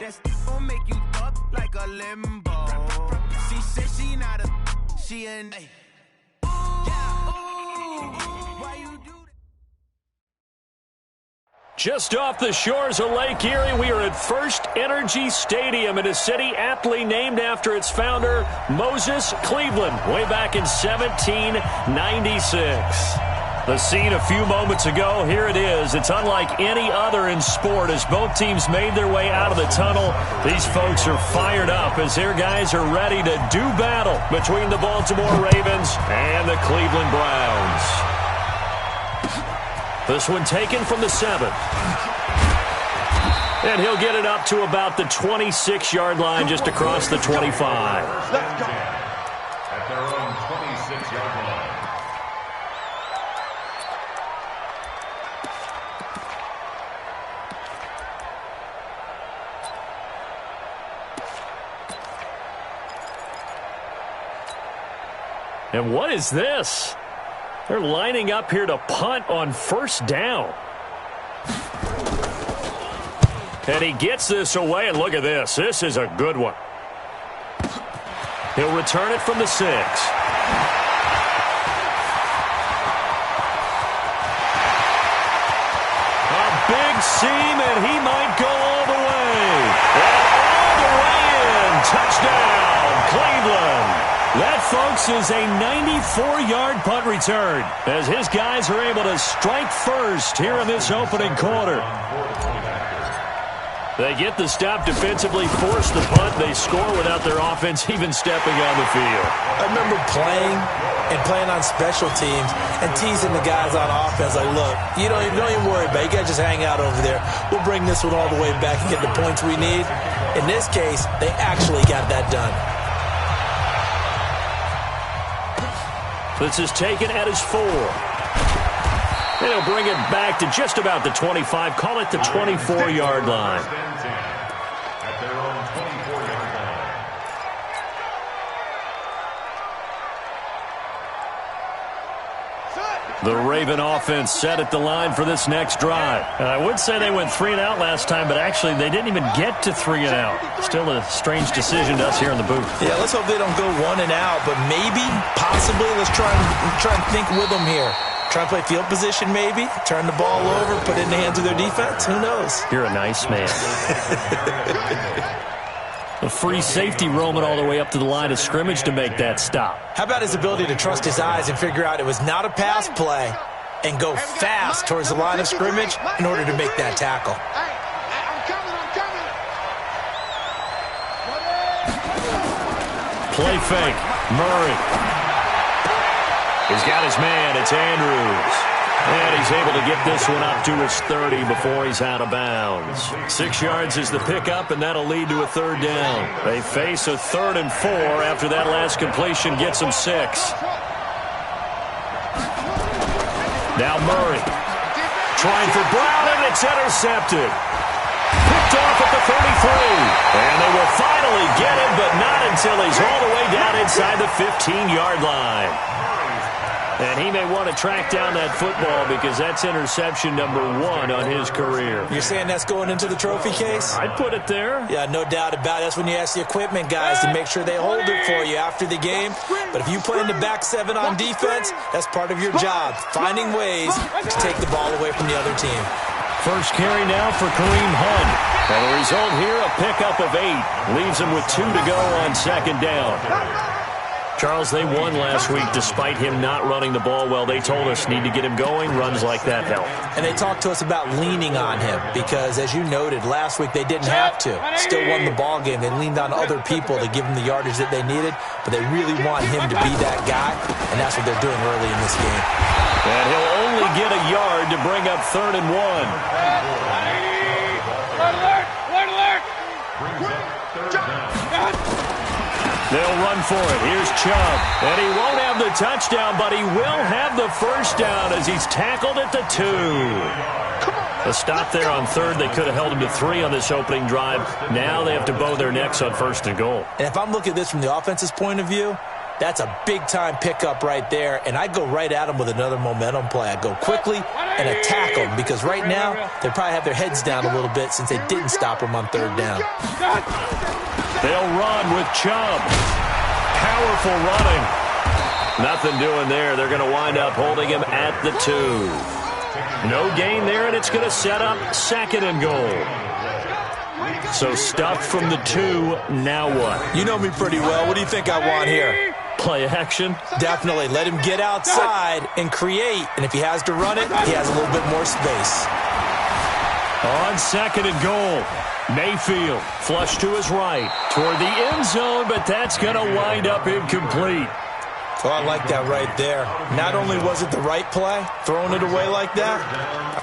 That gon' make you up like a limbo. She said she not a, she an. Why you do that? Just off the shores of Lake Erie, we are at First Energy Stadium in a city aptly named after its founder, Moses Cleveland, way back in 1796. The scene a few moments ago, here it is. It's unlike any other in sport as both teams made their way out of the tunnel. These folks are fired up as their guys are ready to do battle between the Baltimore Ravens and the Cleveland Browns. This one taken from the 7th. And he'll get it up to about the 26-yard line just across the 25. Let's go. At their own 26-yard line. And what is this? They're lining up here to punt on first down. And he gets this away, and look at this. This is a good one. He'll return it from the 6. A big seam, and he might go all the way. And all the way in. Touchdown, Cleveland. That, folks, is a 94-yard punt return as his guys are able to strike first here in this opening quarter. They get the stop defensively, force the punt. They score without their offense even stepping on the field. I remember playing on special teams and teasing the guys on offense like, look, you don't even worry about it. You guys just hang out over there. We'll bring this one all the way back and get the points we need. In this case, they actually got that done. This is taken at his 4. And he'll bring it back to just about the 25. Call it the 24-yard line. At their own 24-yard line. The Raven offense set at the line for this next drive. I would say they went 3 and out last time, but actually they didn't even get to 3 and out. Still a strange decision to us here in the booth. Yeah, let's hope they don't go 1 and out, but maybe, possibly, let's try and think with them here. Try and play field position maybe, turn the ball over, put it in the hands of their defense. Who knows? You're a nice man. A free safety roaming all the way up to the line of scrimmage to make that stop. How about his ability to trust his eyes and figure out it was not a pass play and go fast towards the line of scrimmage in order to make that tackle? Play fake. Murray. He's got his man. It's Andrews. And he's able to get this one up to his 30 before he's out of bounds. 6 yards is the pickup, and that'll lead to a 3rd down. They face a 3rd and 4 after that last completion gets them 6. Now Murray. Trying for Brown, and it's intercepted. Picked off at the 33. And they will finally get him, but not until he's all the way down inside the 15-yard line. And he may want to track down that football because that's interception number 1 on his career. You're saying that's going into the trophy case? I'd put it there. Yeah, no doubt about it. That's when you ask the equipment guys to make sure they hold it for you after the game. But if you play in the back 7 on defense, that's part of your job, finding ways to take the ball away from the other team. First carry now for Kareem Hunt. And the result here, a pickup of 8. Leaves him with 2 to go on 2nd down. Charles, they won last week despite him not running the ball well. They told us need to get him going. Runs like that help. And they talked to us about leaning on him because, as you noted, last week they didn't have to. Still won the ball game. They leaned on other people to give him the yardage that they needed, but they really want him to be that guy, and that's what they're doing early in this game. And he'll only get a yard to bring up 3rd and 1. They'll run for it. Here's Chubb. And he won't have the touchdown, but he will have the first down as he's tackled at the 2. A stop there on 3rd. They could have held him to 3 on this opening drive. Now they have to bow their necks on 1st and goal. And if I'm looking at this from the offense's point of view, That's a big-time pickup right there, and I go right at them with another momentum play. I go quickly and attack them because right now they probably have their heads down a little bit since they didn't stop them on third down. They'll run with Chubb. Powerful running. Nothing doing there. They're going to wind up holding him at the 2. No gain there, and it's going to set up 2nd and goal. So stuffed from the 2, now what? You know me pretty well. What do you think I want here? Play action? Definitely. Let him get outside and create. And if he has to run it, he has a little bit more space. On 2nd and goal, Mayfield flush to his right toward the end zone, but that's going to wind up incomplete. Oh, I like that right there. Not only was it the right play, throwing it away like that,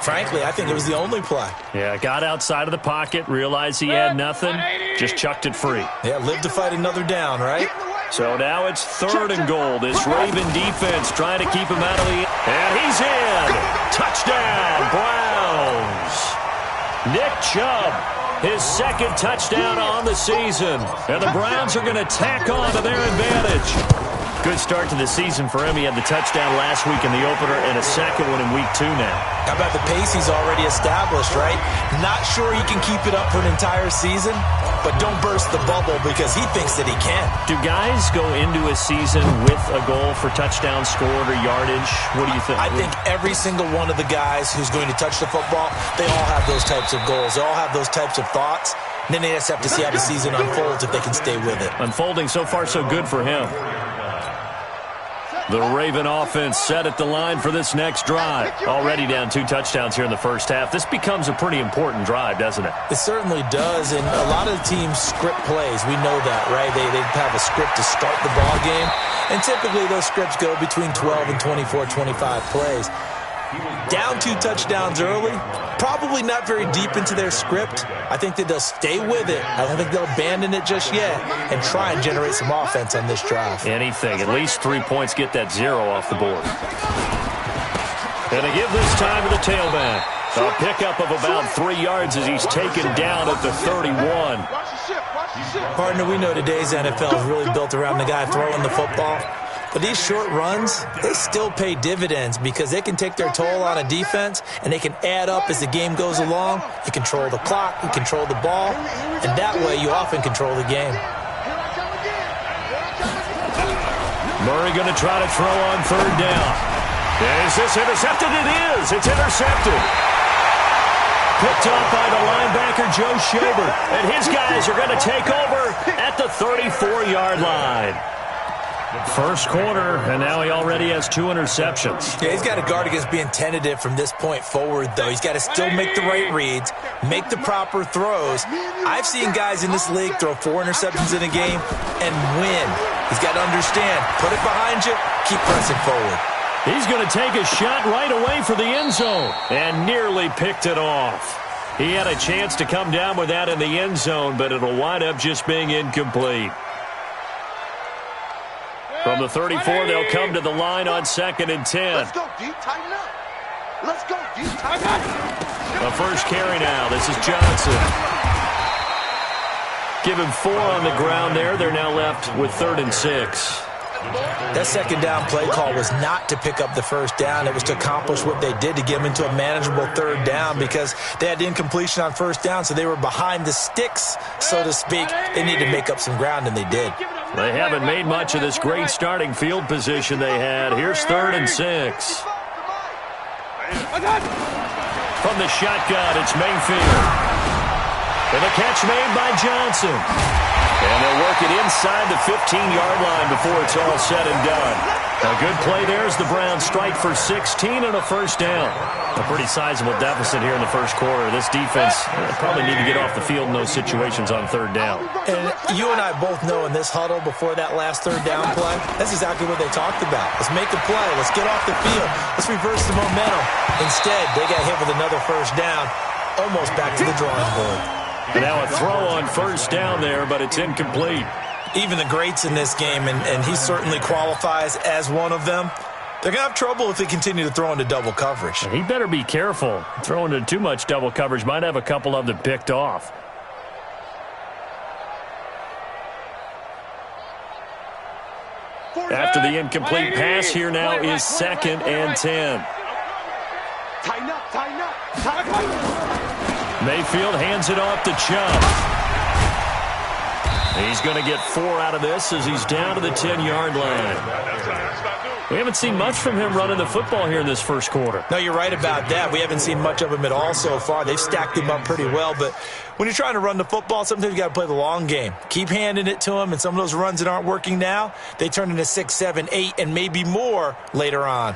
frankly, I think it was the only play. Yeah, got outside of the pocket, realized he had nothing, just chucked it free. Yeah, live to fight another down, right? So now it's 3rd and goal. This Raven defense trying to keep him out of the... And he's in! Touchdown, Browns! Nick Chubb, his 2nd touchdown on the season. And the Browns are going to tack on to their advantage. Good start to the season for him. He had the touchdown last week in the opener and a 2nd one in week 2 now. How about the pace he's already established, right? Not sure he can keep it up for an entire season, but don't burst the bubble because he thinks that he can. Do guys go into a season with a goal for touchdown scored or yardage? What do you think? I think every single one of the guys who's going to touch the football, they all have those types of goals. They all have those types of thoughts. And then they just have to see how the season unfolds if they can stay with it. Unfolding so far so good for him. The Raven offense set at the line for this next drive. Already down 2 touchdowns here in the first half. This becomes a pretty important drive, doesn't it? It certainly does, and a lot of the teams script plays. We know that, right? They have a script to start the ball game, and typically those scripts go between 12 and 24, 25 plays. Down 2 touchdowns early, probably not very deep into their script. I think that they'll stay with it. I don't think they'll abandon it just yet and try and generate some offense on this drive. Anything. At least 3 points, get that 0 off the board. And they give this time to the tailback. A pickup of about 3 yards as he's taken down at the 31. Partner, we know today's NFL is really built around the guy throwing the football. But these short runs, they still pay dividends because they can take their toll on a defense and they can add up as the game goes along. You control the clock, you control the ball, and that way you often control the game. Murray going to try to throw on 3rd down. Is this intercepted? It is. It's intercepted. Picked up by the linebacker, Joe Schobert. And his guys are going to take over at the 34-yard line. First quarter, and now he already has 2 interceptions. Yeah, he's got to guard against being tentative from this point forward, though. He's got to still make the right reads, make the proper throws. I've seen guys in this league throw 4 interceptions in a game and win. He's got to understand, put it behind you, keep pressing forward. He's going to take a shot right away for the end zone and nearly picked it off. He had a chance to come down with that in the end zone, but it'll wind up just being incomplete. From the 34, they'll come to the line on 2nd and 10. Let's go, D. Tighten up. Let's go, D. Tighten up. A first carry now. This is Johnson. Give him 4 on the ground there. They're now left with 3rd and 6. That 2nd down play call was not to pick up the 1st down. It was to accomplish what they did to get them into a manageable 3rd down because they had incompletion on 1st down, so they were behind the sticks, so to speak. They needed to make up some ground, and they did. They haven't made much of this great starting field position they had. Here's 3rd and 6. From the shotgun, it's Mayfield. And the catch made by Johnson. And they'll work it inside the 15-yard line before it's all said and done. A good play there as the Browns strike for 16 and a 1st down. A pretty sizable deficit here in the first quarter. This defense probably need to get off the field in those situations on 3rd down. And you and I both know in this huddle before that last 3rd down play, that's exactly what they talked about. Let's make a play. Let's get off the field. Let's reverse the momentum. Instead, they got hit with another 1st down, almost back to the drawing board. And now a throw on 1st down there, but it's incomplete. Even the greats in this game, and he certainly qualifies as one of them, they're going to have trouble if they continue to throw into double coverage. He better be careful. Throwing into too much double coverage might have a couple of them picked off. After the incomplete pass, here now is 2nd and 10. Tighten up, tighten up, tighten up. Mayfield hands it off to Chubb. He's going to get 4 out of this as he's down to the 10-yard line. We haven't seen much from him running the football here in this first quarter. No, you're right about that. We haven't seen much of him at all so far. They've stacked him up pretty well, but when you're trying to run the football, sometimes you got to play the long game. Keep handing it to him, and some of those runs that aren't working now, they turn into 6, 7, 8, and maybe more later on.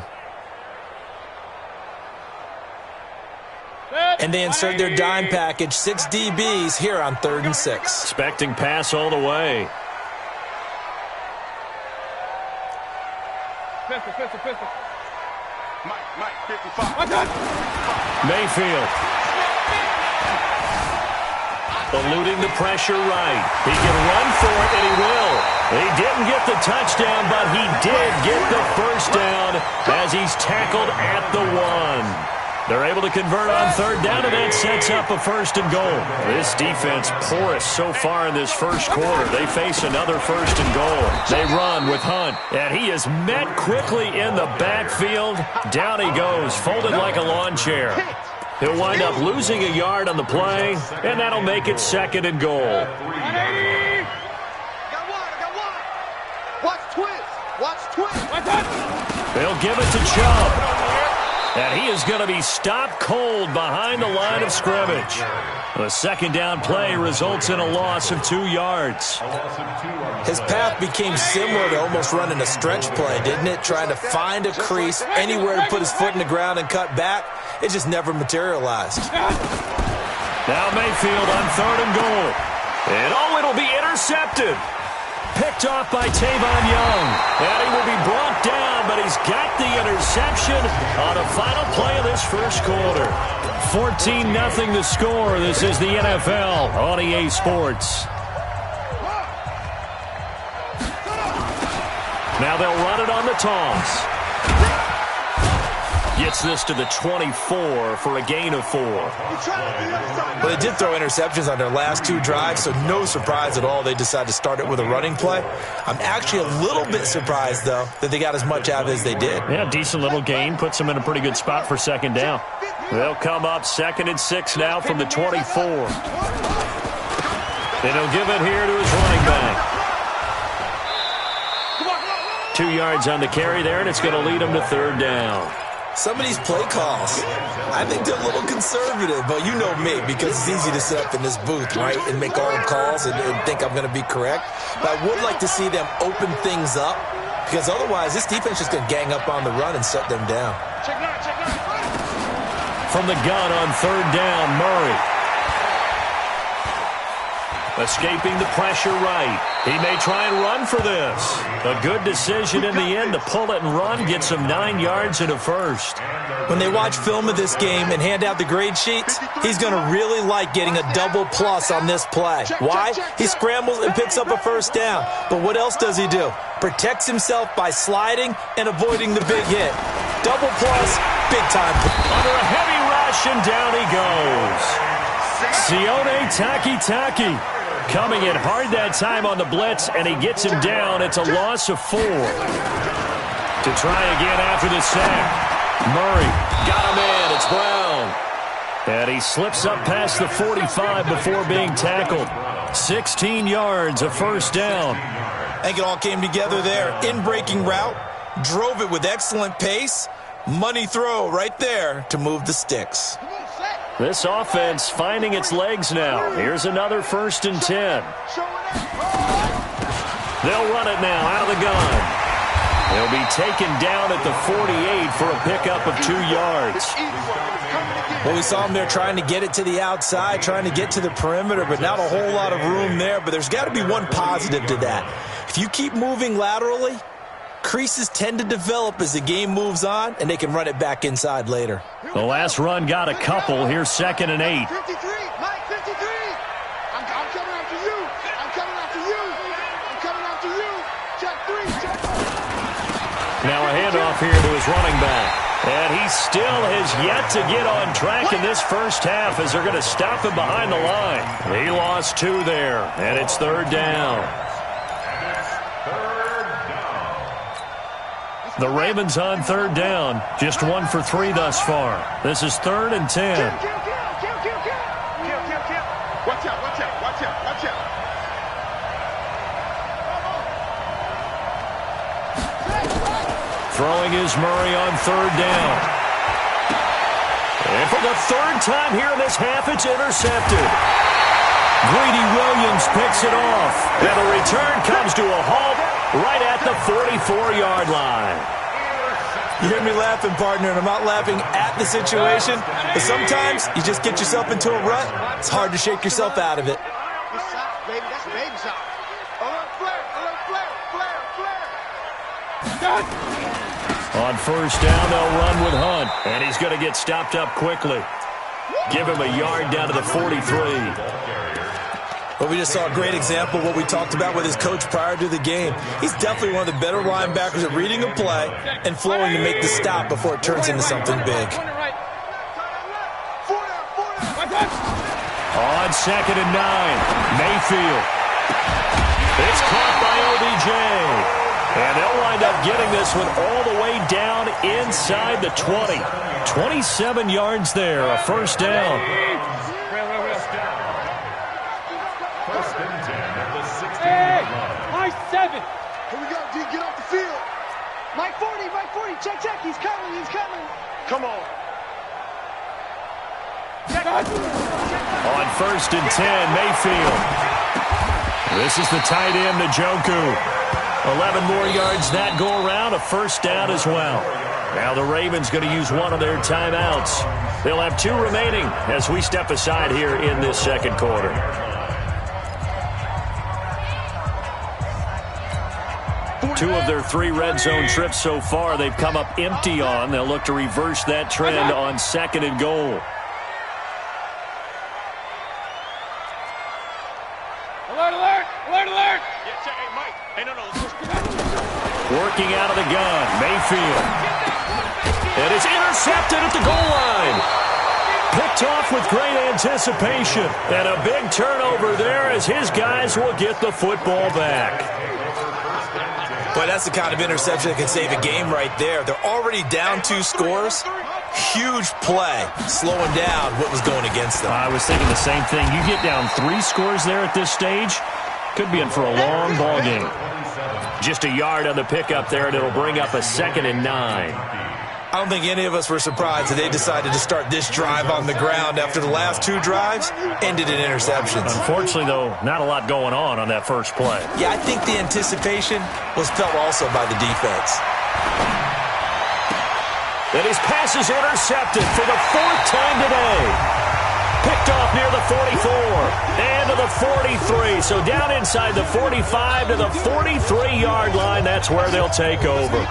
And they insert their dime package, 6 DBs here on 3rd and 6. Expecting pass all the way. Pistol. Mike, 55. Mayfield. Eluding the pressure right. He can run for it, and he will. He didn't get the touchdown, but he did get the first down as he's tackled at the 1. They're able to convert on 3rd down, and that sets up a 1st and goal. This defense porous so far in this first quarter. They face another 1st and goal. They run with Hunt, and he is met quickly in the backfield. Down he goes, folded like a lawn chair. He'll wind up losing a yard on the play, and that'll make it 2nd and goal. Watch twist. They'll give it to Chubb. And he is going to be stopped cold behind the line of scrimmage. The 2nd down play results in a loss of 2 yards. His path became similar to almost running a stretch play, didn't it? Trying to find a crease, anywhere to put his foot in the ground and cut back. It just never materialized. Now Mayfield on 3rd and goal. And it'll be intercepted. Picked off by Tavon Young. And he will be brought down, but he's got the interception on a final play of this first quarter. 14-0 the score. This is the NFL on EA Sports. Now they'll run it on the toss. Gets this to the 24 for a gain of 4. Well, they did throw interceptions on their last 2 drives, so no surprise at all they decided to start it with a running play. I'm actually a little bit surprised, though, that they got as much out of it as they did. Yeah, decent little gain. Puts them in a pretty good spot for 2nd down. They'll come up 2nd and 6 now from the 24. And he'll give it here to his running back. 2 yards on the carry there, and it's going to lead him to 3rd down. Some of these play calls, I think they're a little conservative, but you know me, because it's easy to sit up in this booth, right, and make all the calls and think I'm going to be correct. But I would like to see them open things up, because otherwise this defense is going to gang up on the run and shut them down. From the gun on 3rd down, Murray. Escaping the pressure right. He may try and run for this. A good decision in the end to pull it and run. Gets him 9 yards and a 1st. When they watch film of this game and hand out the grade sheets, he's going to really like getting a double plus on this play. Why? He scrambles and picks up a 1st down. But what else does he do? Protects himself by sliding and avoiding the big hit. Double plus, big time. Under a heavy rush, and down he goes. Sione Takitaki. Coming in hard that time on the blitz, and he gets him down. It's a loss of 4. To try again after the sack. Murray got him in. It's Brown. And he slips up past the 45 before being tackled. 16 yards, a 1st down. I think it all came together there. In-breaking route, drove it with excellent pace. Money throw right there to move the sticks. This offense finding its legs now. Here's another 1st and 10. They'll run it now out of the gun. He'll be taken down at the 48 for a pickup of 2 yards. Well, we saw him there trying to get it to the outside, trying to get to the perimeter, but not a whole lot of room there. But there's got to be one positive to that. If you keep moving laterally, creases tend to develop as the game moves on, and they can run it back inside later. The last run got a couple. Here's 2nd and 8. 53, Mike, 53. I'm coming after you. I'm coming after you. I'm coming after you. Check 3, check 4. Now a handoff here to his running back. And he still has yet to get on track in this first half as they're going to stop him behind the line. He lost 2 there, and it's 3rd down. The Ravens on third down. Just 1 for 3 thus far. This is 3rd and 10. Watch out, watch out, watch out, watch out. Throwing is Murray on 3rd down. And for the 3rd time here in this half, it's intercepted. Greedy Williams picks it off. And the return comes to a halt right at the 44-yard line. You hear me laughing, partner, and I'm not laughing at the situation, but sometimes you just get yourself into a rut. It's hard to shake yourself out of it. Good shot, baby. That's a baby shot. Alert flare, flare, flare. On 1st down, they'll run with Hunt. And he's going to get stopped up quickly. Give him a yard down to the 43. Well, we just saw a great example of what we talked about with his coach prior to the game. He's definitely one of the better linebackers at reading a play and flowing to make the stop before it turns into something big. On 2nd and 9, Mayfield. It's caught by OBJ. And they'll wind up getting this one all the way down inside the 20. 27 yards there, a 1st down. My 7. Here we go, D. Get off the field. Mike 40, Mike 40. Check. He's coming, Come on. On 1st and 10, Mayfield. This is the tight end, Njoku. 11 more yards that go around, a 1st down as well. Now the Ravens going to use one of their timeouts. They'll have 2 remaining as we step aside here in this 2nd quarter. Two of their 3 red zone trips so far, they've come up empty on. They'll look to reverse that trend on 2nd and goal. Alert. Working out of the gun, Mayfield. And it's intercepted at the goal line. Picked off with great anticipation. And a big turnover there as his guys will get the football back. Boy, that's the kind of interception that can save a game right there. They're already down 2 scores. Huge play, slowing down what was going against them. I was thinking the same thing. You get down 3 scores there at this stage, could be in for a long ball game. Just a yard on the pickup there, and it'll bring up a 2nd and 9. I don't think any of us were surprised that they decided to start this drive on the ground after the last 2 drives ended in interceptions. Unfortunately, though, not a lot going on that first play. Yeah, I think the anticipation was felt also by the defense. And his pass is intercepted for the 4th time today. Picked off near the 44 and to the 43. So down inside the 45 to the 43-yard line. That's where they'll take over.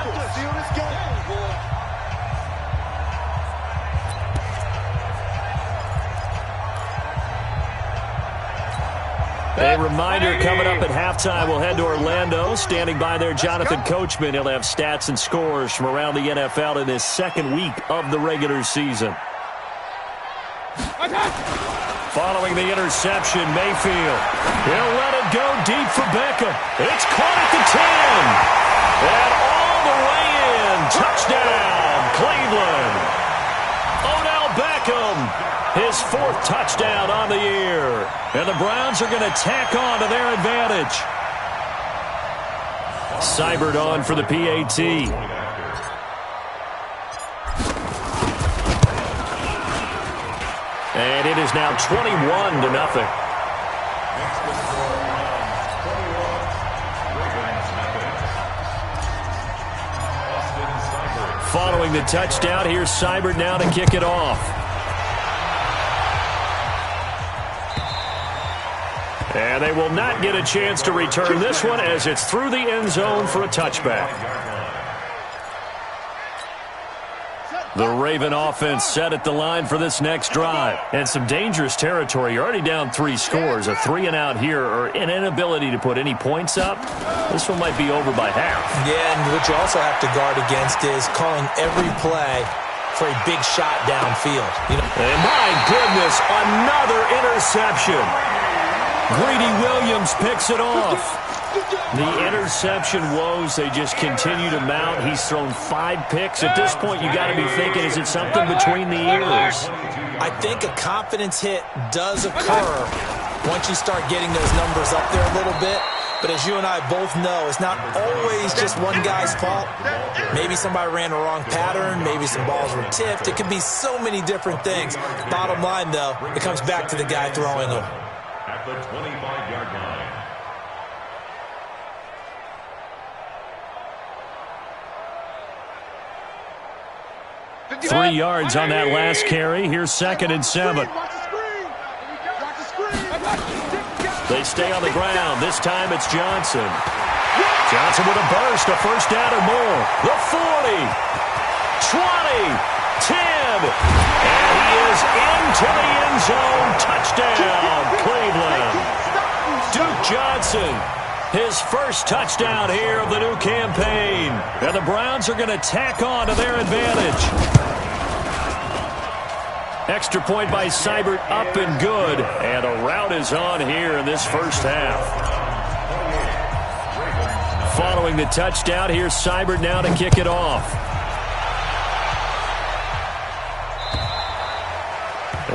A reminder coming up at halftime, we'll head to Orlando. Standing by there, Jonathan Coachman. He'll have stats and scores from around the NFL in this 2nd week of the regular season. Following the interception, Mayfield. He'll let it go deep for Beckham. It's caught at the 10. And all the way in. Touchdown, Cleveland. Odell Beckham. His 4th touchdown on the year. And the Browns are going to tack on to their advantage. Seibert on for the PAT. And it is now 21-0. Following the touchdown, here's Seibert now to kick it off. And they will not get a chance to return this one as it's through the end zone for a touchback. The Raven offense set at the line for this next drive. And some dangerous territory. You're already down 3 scores. A 3-and-out here or an inability to put any points up. This one might be over by half. Yeah, and what you also have to guard against is calling every play for a big shot downfield. And my goodness, another interception. Greedy Williams picks it off. The interception woes, they just continue to mount. He's thrown 5 picks. At this point, you got to be thinking, is it something between the ears? I think a confidence hit does occur once you start getting those numbers up there a little bit. But as you and I both know, it's not always just one guy's fault. Maybe somebody ran the wrong pattern. Maybe some balls were tipped. It could be so many different things. Bottom line, though, it comes back to the guy throwing them. At the 25-yard line. 3 yards on that last carry. Here's 2nd and 7. They stay on the ground. This time it's Johnson. Johnson with a burst, a first down or more. The 40, 20, 10. And he is into the end zone. Touchdown, Cleveland. Duke Johnson, his first touchdown here of the new campaign. And the Browns are going to tack on to their advantage. Extra point by Seibert, up and good. And a rout is on here in this first half. Following the touchdown, here's Seibert now to kick it off.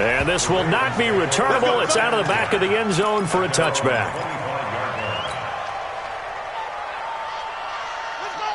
And this will not be returnable. It's out of the back of the end zone for a touchback.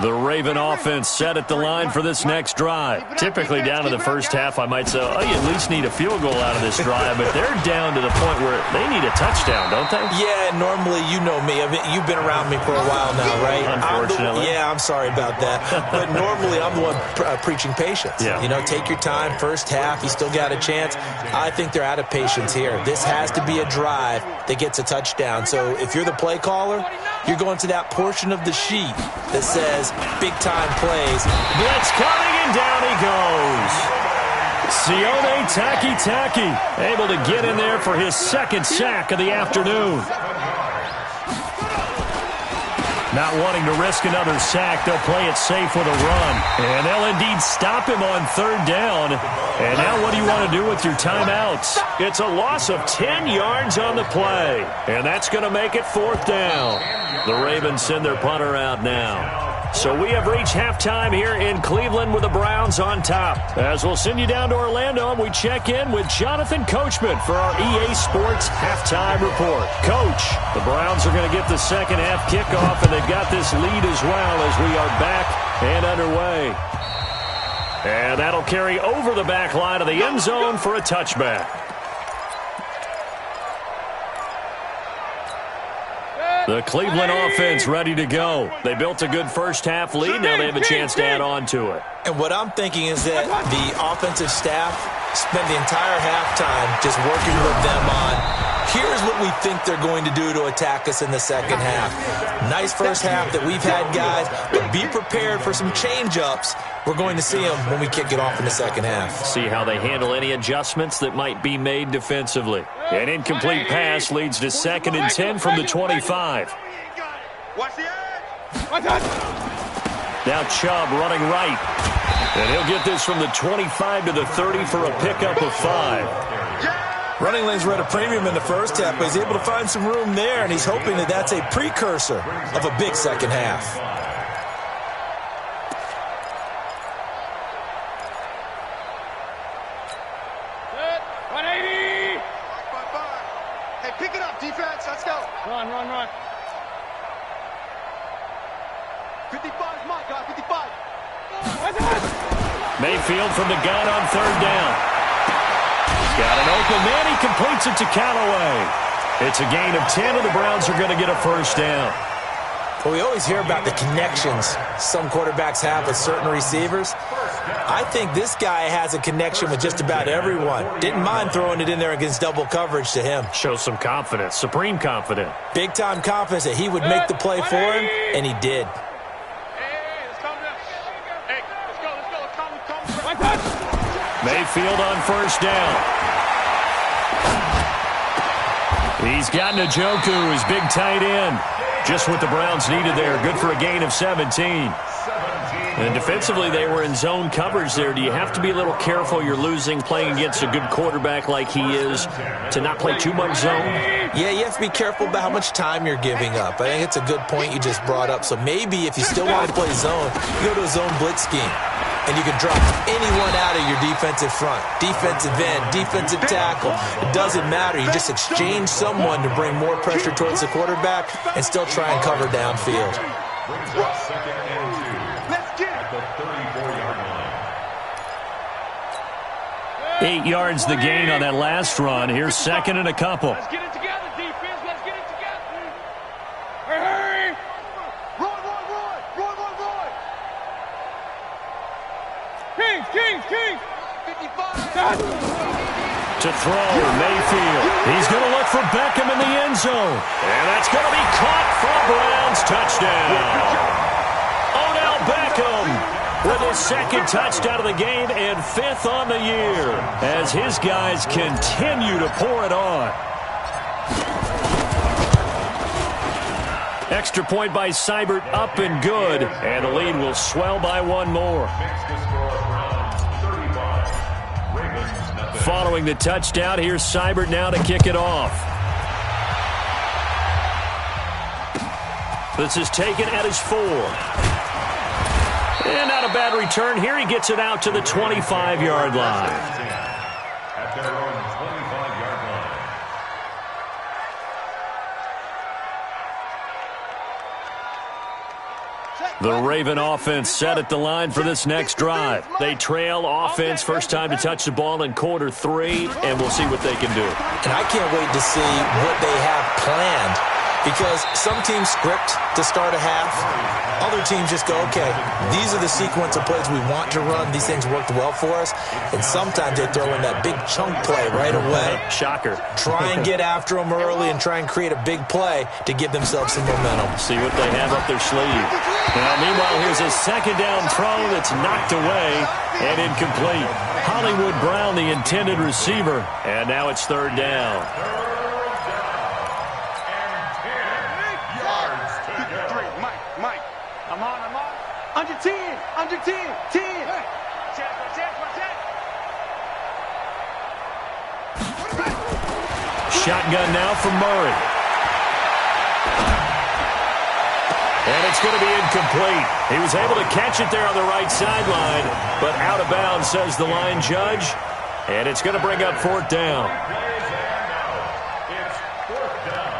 The Raven offense set at the line for this next drive. Typically down to the first half, I might say, oh, you at least need a field goal out of this drive. But they're down to the point where they need a touchdown, don't they? Yeah, normally, you know me. You've been around me for a while now, right? Unfortunately. I'm sorry about that. But normally, I'm the one preaching patience. Yeah. You know, take your time. First half, you still got a chance. I think they're out of patience here. This has to be a drive that gets a touchdown. So if you're the play caller, you're going to that portion of the sheet that says big-time plays. Blitz coming, and down he goes. Sione Taki able to get in there for his 2nd sack of the afternoon. Not wanting to risk another sack, they'll play it safe with a run. And they'll indeed stop him on 3rd down. And now what do you want to do with your timeouts? It's a loss of 10 yards on the play. And that's going to make it 4th down. The Ravens send their punter out now. So we have reached halftime here in Cleveland with the Browns on top. As we'll send you down to Orlando, and we check in with Jonathan Coachman for our EA Sports Halftime Report. Coach, the Browns are going to get the second half kickoff, and they've got this lead as well as we are back and underway. And that'll carry over the back line of the end zone for a touchback. The Cleveland offense ready to go. They built a good first half lead. Now they have a chance to add on to it. And what I'm thinking is that the offensive staff spent the entire halftime just working with them on, here's what we think they're going to do to attack us in the second half. Nice first half that we've had, guys, but be prepared for some change-ups. We're going to see them when we kick it off in the second half. See how they handle any adjustments that might be made defensively. An incomplete pass leads to 2nd and 10 from the 25. Watch the edge. Now Chubb running right. And he'll get this from the 25 to the 30 for a pickup of 5. Running lanes were at a premium in the first half, but he's able to find some room there, and he's hoping that that's a precursor of a big second half. Pick it up, defense. Let's go. Run. 55 is my guy. 55. Mayfield from the gun on 3rd down. He's got an open man. He completes it to Callaway. It's a gain of 10, and the Browns are going to get a first down. Well, we always hear about the connections some quarterbacks have with certain receivers. I think this guy has a connection with just about everyone. Didn't mind throwing it in there against double coverage to him. Shows some confidence, supreme confidence. Big-time confidence that he would make the play for him, and he did. Mayfield on 1st down. He's got Njoku, his big tight end. Just what the Browns needed there. Good for a gain of 17. And defensively, they were in zone coverage there. Do you have to be a little careful? You're losing, playing against a good quarterback like he is, to not play too much zone? Yeah, you have to be careful about how much time you're giving up. I think it's a good point you just brought up. So maybe if you still want to play zone, you go to a zone blitz scheme. And you can drop anyone out of your defensive front. Defensive end, defensive tackle. It doesn't matter. You just exchange someone to bring more pressure towards the quarterback and still try and cover downfield. Brings up 2nd and 2. Let's get it. At the 34-yard line. 8 yards the gain on that last run. Here's 2nd and a couple. Let's get it together, defense. Let's get it together. Hurry! Roy! Kings! 55! To throw, Mayfield. He's going to look for Beckham in the end zone. And that's going to be caught for a Browns touchdown. Odell Beckham with his 2nd touchdown of the game and 5th on the year as his guys continue to pour it on. Extra point by Seibert, up and good. And the lead will swell by 1 more. Following the touchdown, here's Seibert now to kick it off. This is taken at his 4. And not a bad return here. He gets it out to the 25-yard line. At their own 25-yard line. The Raven offense set at the line for this next drive. They trail offense, first time to touch the ball in quarter 3, and we'll see what they can do. And I can't wait to see what they have planned, because some teams script to start a half. Other teams just go, okay, these are the sequence of plays we want to run. These things worked well for us. And sometimes they throw in that big chunk play right away. Shocker. Try and get after them early and try and create a big play to give themselves some momentum. See what they have up their sleeve. Now, meanwhile, here's a 2nd down throw that's knocked away and incomplete. Hollywood Brown, the intended receiver. And now it's 3rd down. Mike. I'm on. Under 10. 10. Shotgun now for Murray. And it's going to be incomplete. He was able to catch it there on the right sideline, but out of bounds, says the line judge. And it's going to bring up 4th down. It's 4th down.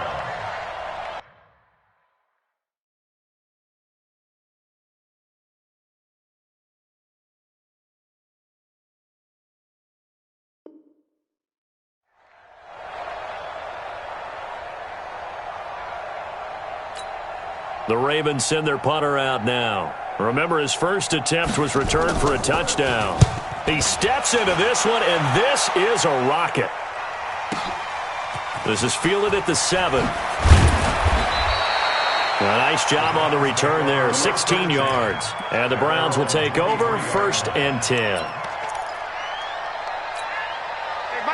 The Ravens send their punter out now. Remember, his first attempt was returned for a touchdown. He steps into this one, and this is a rocket. This is fielded at the 7. A nice job on the return there, 16 yards. And the Browns will take over, 1st and 10.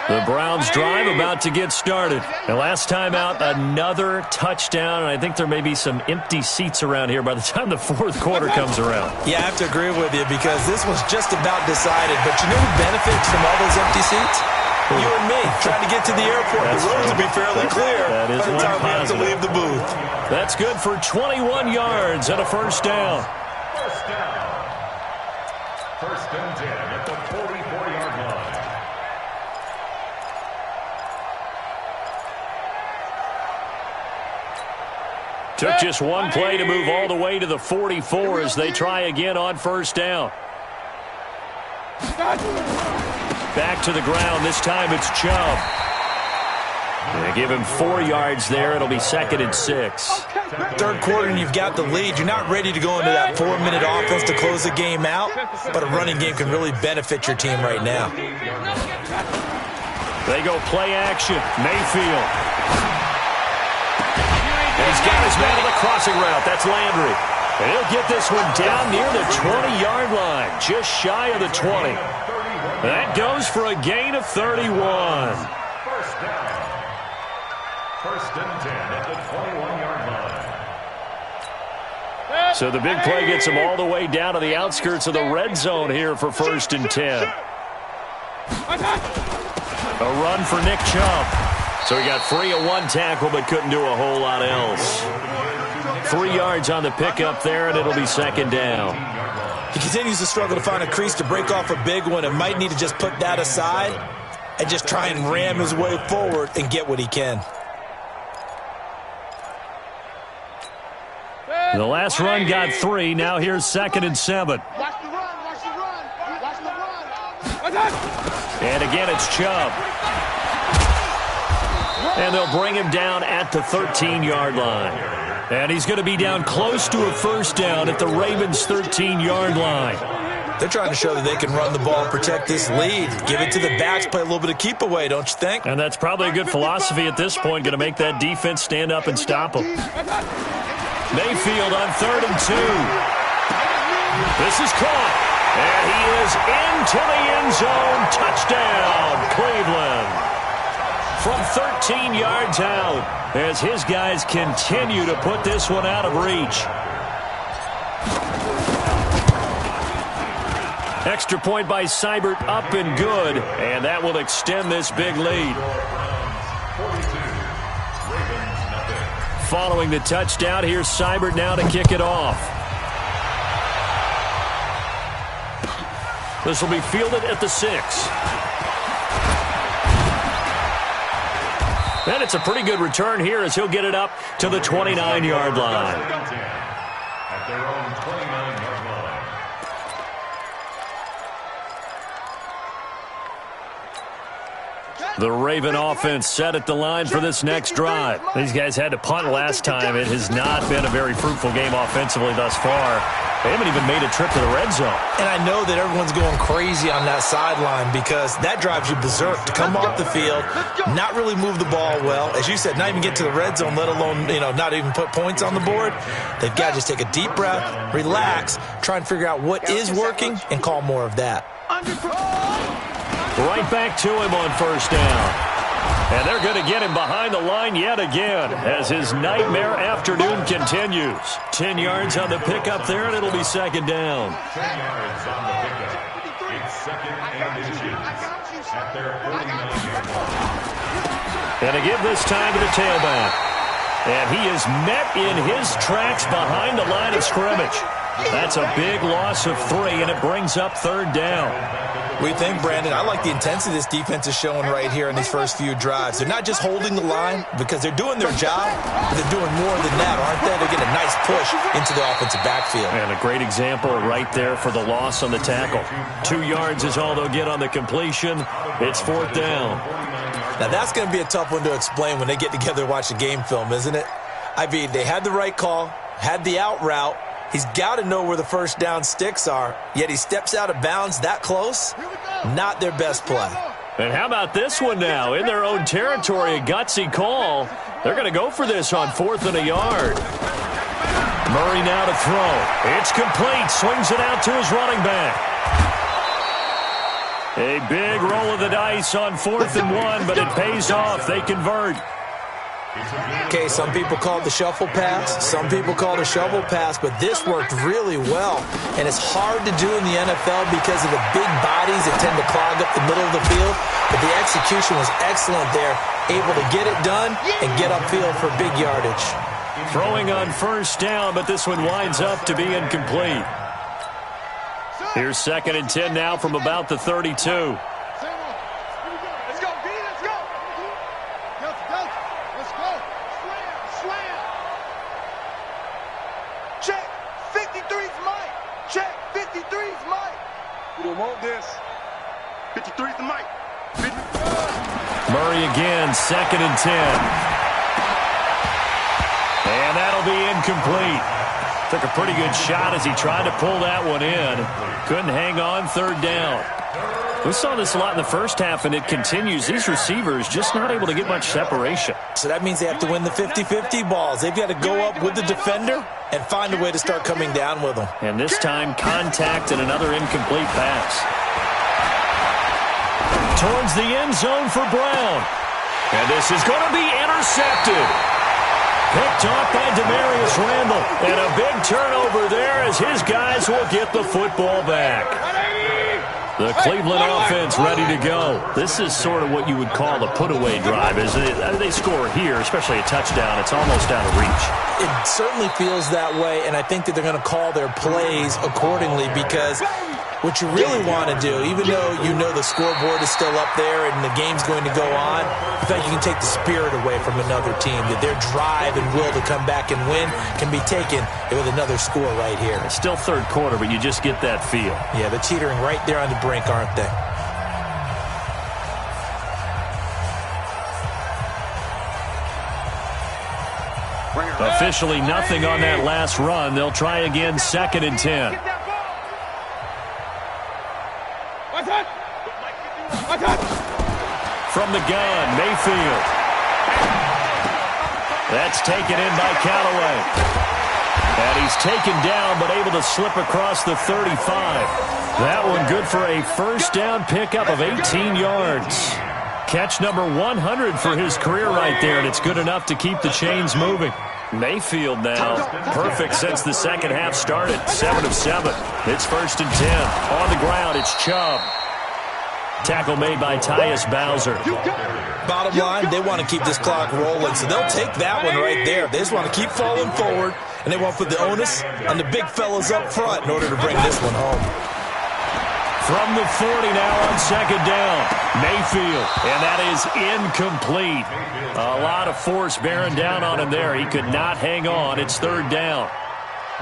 The Browns drive about to get started. And last time out, another touchdown. And I think there may be some empty seats around here by the time the 4th quarter comes around. Yeah, I have to agree with you, because this was just about decided. But you know who benefits from all those empty seats? You and me, trying to get to the airport. The roads will be fairly clear by the time we have to leave the booth. That's good for 21 yards and a 1st down. 1st and 10 at the 44-yard line. Took just one play to move all the way to the 44 as they try again on 1st down. Back to the ground. This time it's Chubb. They give him 4 yards there. It'll be 2nd and 6. 3rd quarter and you've got the lead. You're not ready to go into that 4-minute offense to close the game out, but a running game can really benefit your team right now. They go play action. Mayfield. And he's got his man on the crossing route. That's Landry. And he'll get this one down near the 20-yard line, just shy of the 20. That goes for a gain of 31. 1st down. 1st and 10 at the 21-yard line. So the big play gets him all the way down to the outskirts of the red zone here for 1st and 10. A run for Nick Chubb. So he got free of one tackle but couldn't do a whole lot else. 3 yards on the pickup there, and it'll be second down. He continues to struggle to find a crease to break off a big one and might need to just put that aside and just try and ram his way forward and get what he can. The last run got 3. Now here's 2nd and 7. Watch the run, watch the run, watch the run. And again, it's Chubb. And they'll bring him down at the 13-yard line. And he's going to be down close to a first down at the Ravens' 13-yard line. They're trying to show that they can run the ball and protect this lead. Give it to the backs, play a little bit of keep away, don't you think? And that's probably a good philosophy at this point, going to make that defense stand up and stop them. Mayfield on 3rd and 2. This is caught. And he is into the end zone. Touchdown, Cleveland. From 13 yards out, as his guys continue to put this one out of reach. Extra point by Seibert, up and good, and that will extend this big lead. Following the touchdown, here's Seibert now to kick it off. This will be fielded at the 6. And it's a pretty good return here as he'll get it up to the 29-yard line. At their own 29-yard line. The Raven offense set at the line for this next drive. These guys had to punt last time. It has not been a very fruitful game offensively thus far. They haven't even made a trip to the red zone. And I know that everyone's going crazy on that sideline because that drives you berserk to come off the field, not really move the ball well. As you said, not even get to the red zone, let alone, not even put points on the board. They've got to just take a deep breath, relax, try and figure out what is working, and call more of that. Right back to him on first down. And they're going to get him behind the line yet again as his nightmare afternoon continues. 10 yards on the pickup there, and it'll be second down. 10 yards on the pickup. It's 2nd and inches at their 49-yard line. And to give this time to the tailback. And he is met in his tracks behind the line of scrimmage. That's a big loss of 3, and it brings up 3rd down. We think, Brandon, I like the intensity this defense is showing right here in these first few drives. They're not just holding the line because they're doing their job, but they're doing more than that, aren't they? They're getting a nice push into the offensive backfield. And a great example right there for the loss on the tackle. 2 yards is all they'll get on the completion. It's 4th down. Now, that's going to be a tough one to explain when they get together and watch the game film, isn't it? I mean, they had the right call, had the out route. He's got to know where the first down sticks are, yet he steps out of bounds that close. Not their best play. And how about this one now? In their own territory, a gutsy call. They're going to go for this on 4th and a yard. Murray now to throw. It's complete. Swings it out to his running back. A big roll of the dice on 4th and 1, but it pays off. They convert. Okay, some people call it the shuffle pass. Some people call it a shovel pass, but this worked really well. And it's hard to do in the NFL because of the big bodies that tend to clog up the middle of the field. But the execution was excellent there, able to get it done and get upfield for big yardage. Throwing on first down, but this one winds up to be incomplete. Here's 2nd and 10 now from about the 32. Want this. 53's the mic. Murray again, 2nd and 10. And that'll be incomplete. Took a pretty good shot as he tried to pull that one in. Couldn't hang on, 3rd down. We saw this a lot in the first half, and it continues. These receivers just not able to get much separation. So that means they have to win the 50-50 balls. They've got to go up with the defender and find a way to start coming down with them. And this time, contact and another incomplete pass. Towards the end zone for Brown. And this is going to be intercepted. Picked off by Demarius Randall. And a big turnover there as his guys will get the football back. The Cleveland offense ready to go. This is sort of what you would call a put-away drive, isn't it? They score here, especially a touchdown. It's almost out of reach. It certainly feels that way, and I think that they're going to call their plays accordingly because what you really want to do, even though you know the scoreboard is still up there and the game's going to go on, in fact, you can take the spirit away from another team, that their drive and will to come back and win can be taken with another score right here. It's still third quarter, but you just get that feel. Yeah, they're teetering right there on the brink, aren't they? Officially nothing on that last run. They'll try again, 2nd and 10. From the gun, Mayfield. That's taken in by Callaway. And he's taken down, but able to slip across the 35. That one good for a first down pickup of 18 yards. Catch number 100 for his career right there, and it's good enough to keep the chains moving. Mayfield now, perfect since the second half started, 7 of 7. It's 1st and 10. On the ground, it's Chubb. Tackle made by Tyus Bowser. Bottom line, they want to keep this clock rolling, so they'll take that one right there. They just want to keep falling forward, and they want to put the onus on the big fellas up front in order to bring this one home. From the 40 now on 2nd down, Mayfield, and that is incomplete. A lot of force bearing down on him there. He could not hang on. It's 3rd down.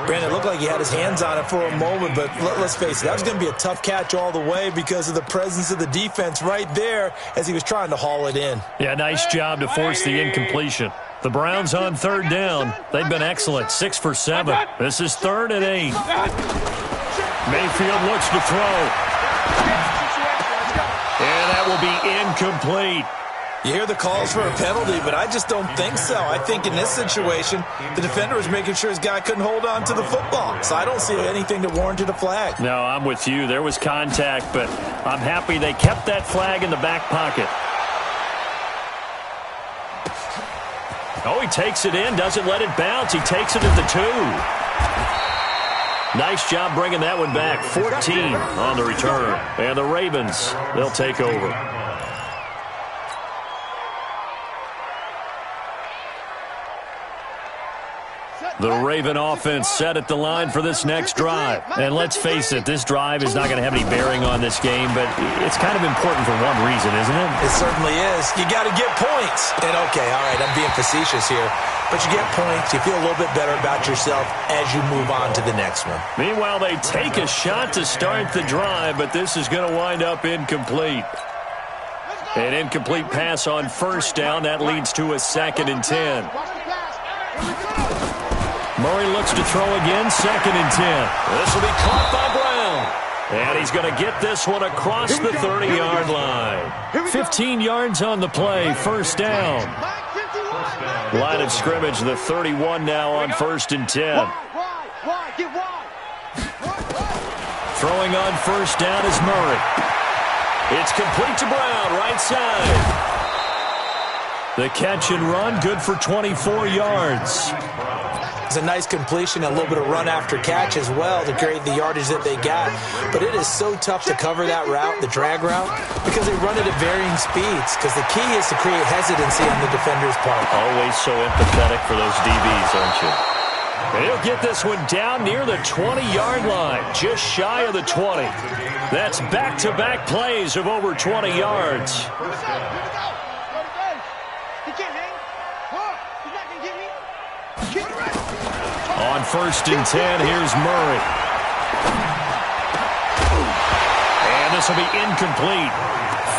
Brandon, it looked like he had his hands on it for a moment, but let's face it, that was going to be a tough catch all the way because of the presence of the defense right there as he was trying to haul it in. Yeah, nice job to force the incompletion. The Browns on 3rd down. They've been excellent, 6 for 7. This is 3rd and 8. Mayfield looks to throw. And that will be incomplete. You hear the calls for a penalty, but I just don't think so. I think in this situation, the defender was making sure his guy couldn't hold on to the football. So I don't see anything that warranted a flag. No, I'm with you. There was contact, but I'm happy they kept that flag in the back pocket. Oh, he takes it in, doesn't let it bounce. He takes it at the 2. Nice job bringing that one back. 14 on the return. And the Ravens, they'll take over. The Raven offense set at the line for this next drive. And let's face it, this drive is not going to have any bearing on this game, but it's kind of important for one reason, isn't it? It certainly is. You got to get points. And okay, all right, I'm being facetious here, but you get points, you feel a little bit better about yourself as you move on to the next one. Meanwhile, they take a shot to start the drive, but this is going to wind up incomplete. An incomplete pass on 1st down. That leads to a 2nd and 10. Murray looks to throw again, 2nd and 10. This will be caught by Brown. And he's going to get this one across the 30-yard line. 15 yards on the play, 1st down. Line of scrimmage, the 31 now on 1st and 10. Throwing on 1st down is Murray. It's complete to Brown, right side. The catch and run, good for 24 yards. It's a nice completion, a little bit of run after catch as well to create the yardage that they got. But it is so tough to cover that route, the drag route, because they run it at varying speeds. Because the key is to create hesitancy on the defender's part. Always so empathetic for those DBs, aren't you? And he'll get this one down near the 20-yard line, just shy of the 20. That's back-to-back plays of over 20 yards. On 1st and 10, here's Murray. And this will be incomplete.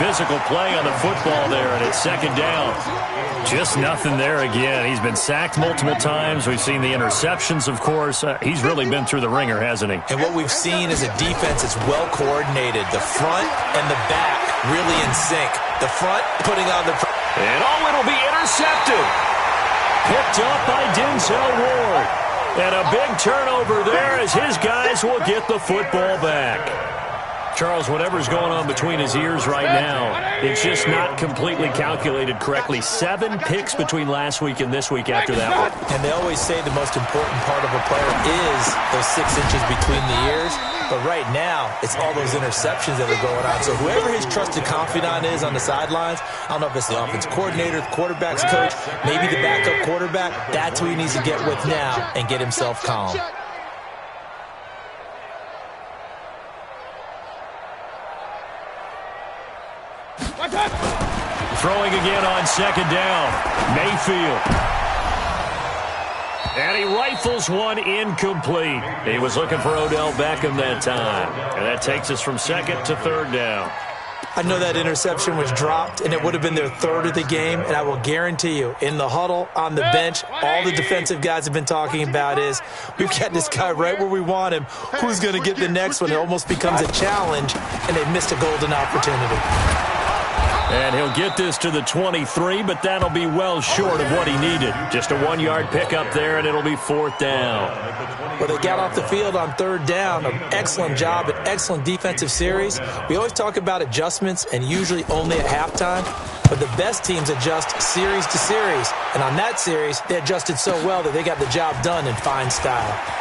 Physical play on the football there, and it's 2nd down. Just nothing there again. He's been sacked multiple times. We've seen the interceptions, of course. He's really been through the ringer, hasn't he? And what we've seen is a defense that's well coordinated. The front and the back really in sync. The front putting on the... And it'll be intercepted. Picked up by Denzel Ward. And a big turnover there as his guys will get the football back. Charles, whatever's going on between his ears right now, it's just not completely calculated correctly. 7 picks between last week and this week after that one. And they always say the most important part of a player is those 6 inches between the ears. But right now, it's all those interceptions that are going on. So whoever his trusted confidant is on the sidelines, I don't know if it's the offense coordinator, the quarterback's coach, maybe the backup quarterback, that's who he needs to get with now and get himself calm. Throwing again on 2nd down. Mayfield. And he rifles one incomplete. He was looking for Odell Beckham that time. And that takes us from 2nd to 3rd down. I know that interception was dropped, and it would have been their 3rd of the game, and I will guarantee you, in the huddle, on the bench, all the defensive guys have been talking about is, we've got this guy right where we want him. Who's going to get the next one? It almost becomes a challenge, and they missed a golden opportunity. And he'll get this to the 23, but that'll be well short of what he needed. Just a 1-yard pickup there, and it'll be 4th down. Well, they got off the field on 3rd down. An excellent job, an excellent defensive series. We always talk about adjustments, and usually only at halftime. But the best teams adjust series to series. And on that series, they adjusted so well that they got the job done in fine style.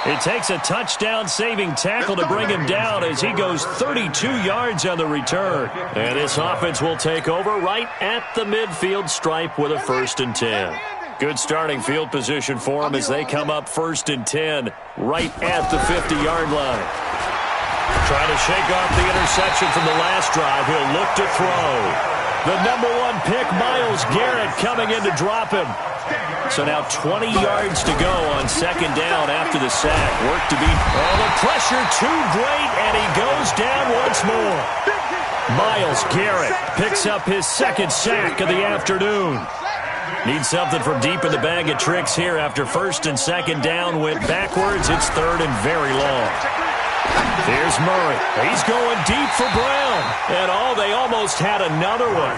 It takes a touchdown-saving tackle to bring him down as he goes 32 yards on the return. And this offense will take over right at the midfield stripe with a 1st and 10. Good starting field position for them as they come up 1st and 10 right at the 50-yard line. Trying to shake off the interception from the last drive. He'll look to throw. The number 1 pick, Myles Garrett, coming in to drop him. So now 20 yards to go on 2nd down after the sack. Work to beat. Oh, the pressure too great, and he goes down once more. Myles Garrett picks up his 2nd sack of the afternoon. Needs something from deep in the bag of tricks here after 1st and 2nd down. Went backwards. It's 3rd and very long. Here's Murray. He's going deep for Brown. And they almost had another one.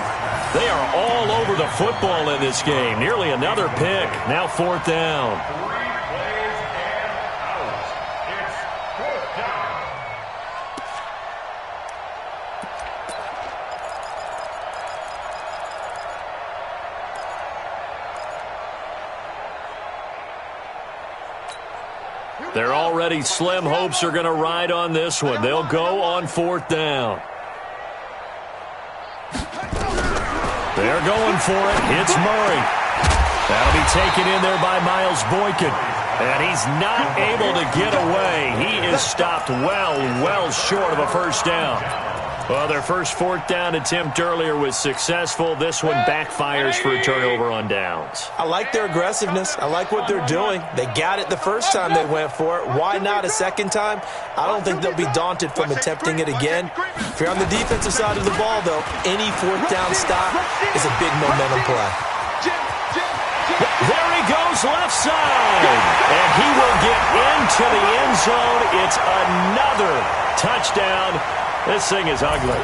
They are all over the football in this game. Nearly another pick. Now 4th down. 3 plays and out. It's 4th down. They're already slim hopes are going to ride on this one. They'll go on 4th down. They're going for it. It's Murray. That'll be taken in there by Miles Boykin. And he's not able to get away. He is stopped well short of a 1st down. Well, their first 4th down attempt earlier was successful. This one backfires for a turnover on downs. I like their aggressiveness. I like what they're doing. They got it the first time they went for it. Why not a second time? I don't think they'll be daunted from attempting it again. If you're on the defensive side of the ball, though, any 4th down stop is a big momentum play. There he goes, left side. And he will get into the end zone. It's another touchdown. This thing is ugly.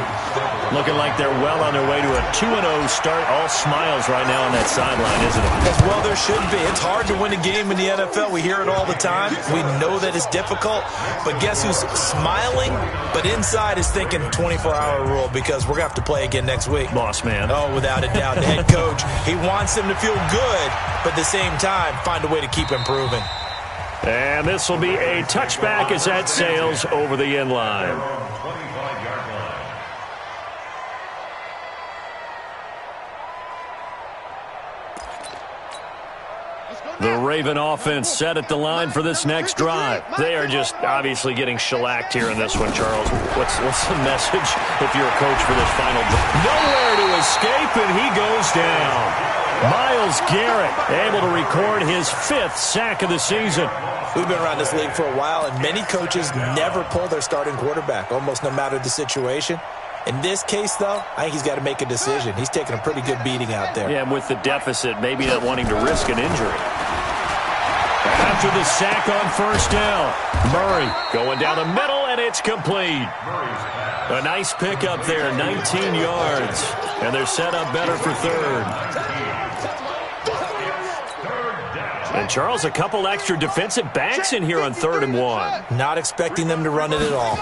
Looking like they're well on their way to a 2-0 start. All smiles right now on that sideline, isn't it? As well there should be. It's hard to win a game in the NFL. We hear it all the time. We know that it's difficult. But guess who's smiling? But inside is thinking 24-hour rule because we're going to have to play again next week. Boss man. Oh, without a doubt. The head coach, he wants them to feel good, but at the same time, find a way to keep improving. And this will be a touchback as that sails over the end line. The Raven offense set at the line for this next drive. They are just obviously getting shellacked here in this one, Charles. What's the message if you're a coach for this final drive? Nowhere to escape, and he goes down. Myles Garrett able to record his 5th sack of the season. We've been around this league for a while, and many coaches never pull their starting quarterback, almost no matter the situation. In this case, though, I think he's got to make a decision. He's taking a pretty good beating out there. Yeah, and with the deficit, maybe not wanting to risk an injury. After the sack on 1st down, Murray going down the middle, and it's complete. A nice pickup there, 19 yards. And they're set up better for 3rd. And, Charles, a couple extra defensive backs in here on 3rd and 1. Not expecting them to run it at all.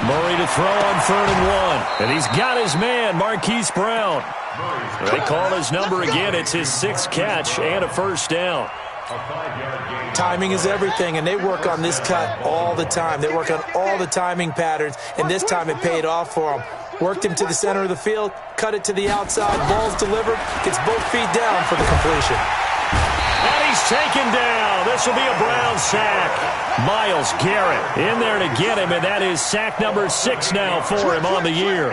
Murray to throw on 3rd and 1. And he's got his man, Marquise Brown. They call his number again. It's his 6th catch and a first down. Timing is everything, and they work on this cut all the time. They work on all the timing patterns, and this time it paid off for them. Worked him to the center of the field, cut it to the outside, ball's delivered, gets both feet down for the completion. And he's taken down. This will be a Brown sack. Myles Garrett in there to get him, and that is sack number 6 now for him on the year.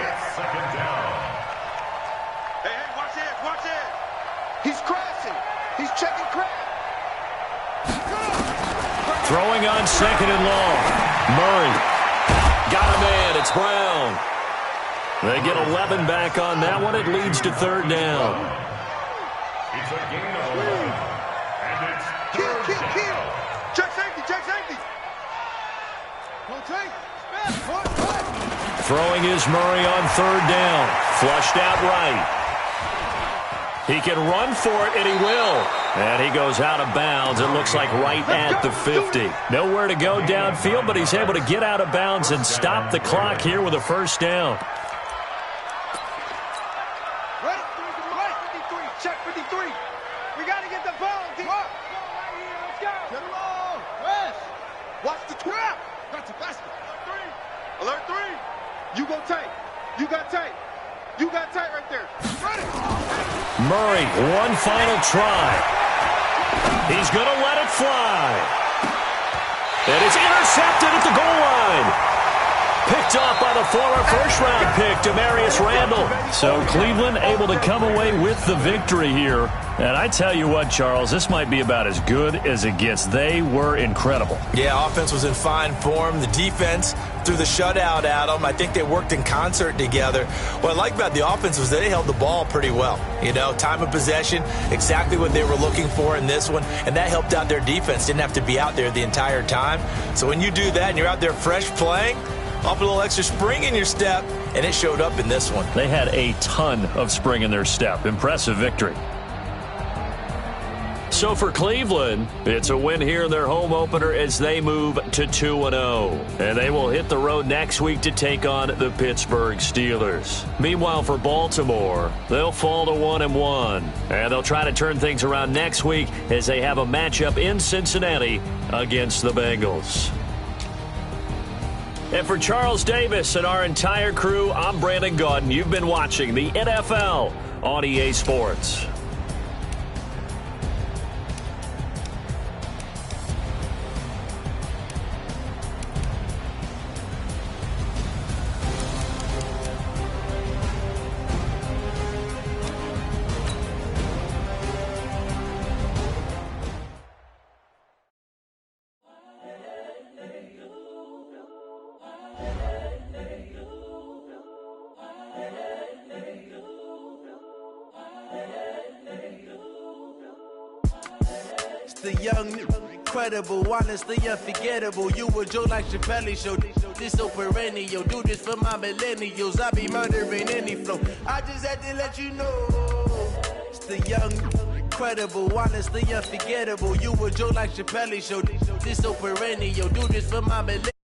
Hey, watch it, watch it. He's crashing. He's checking crash. Throwing on 2nd and long. Murray got a man. It's Brown. They get 11 back on that one. It leads to 3rd down. It's a gain of 11. And it's Kill. Check safety. Don't take. Throwing is Murray on 3rd down. Flushed out right. He can run for it, and he will. And he goes out of bounds, it looks like right at the 50. Nowhere to go downfield, but he's able to get out of bounds and stop the clock here with a first down. Right, 53. Check 53. We got to get the ball. Right here, let's go. Get him on. Rest. Watch the trap. Got you. Alert 3. You go tight. You got tight. You got tight right there. Ready. Murray, one final try. He's going to let it fly. And it's intercepted at the goal line. Picked off by the former first-round pick, Demarius Randall. So Cleveland able to come away with the victory here. And I tell you what, Charles, this might be about as good as it gets. They were incredible. Yeah, offense was in fine form. The defense threw the shutout at them. I think they worked in concert together. What I like about the offense was they held the ball pretty well. You know, time of possession, exactly what they were looking for in this one, and that helped out their defense. Didn't have to be out there the entire time. So when you do that and you're out there fresh playing, off a little extra spring in your step, and it showed up in this one. They had a ton of spring in their step. Impressive victory. So for Cleveland, it's a win here in their home opener as they move to 2-0. And they will hit the road next week to take on the Pittsburgh Steelers. Meanwhile, for Baltimore, they'll fall to 1-1. And they'll try to turn things around next week as they have a matchup in Cincinnati against the Bengals. And for Charles Davis and our entire crew, I'm Brandon Gaudin. You've been watching the NFL on EA Sports. The young, incredible, honestly unforgettable. You a Joe like Chappelle show. This so perennial. Do this for my millennials. I be murdering any flow. I just had to let you know. It's the young, incredible, honestly unforgettable. You a Joe like Chappelle show. This so perennial. Do this for my millennials.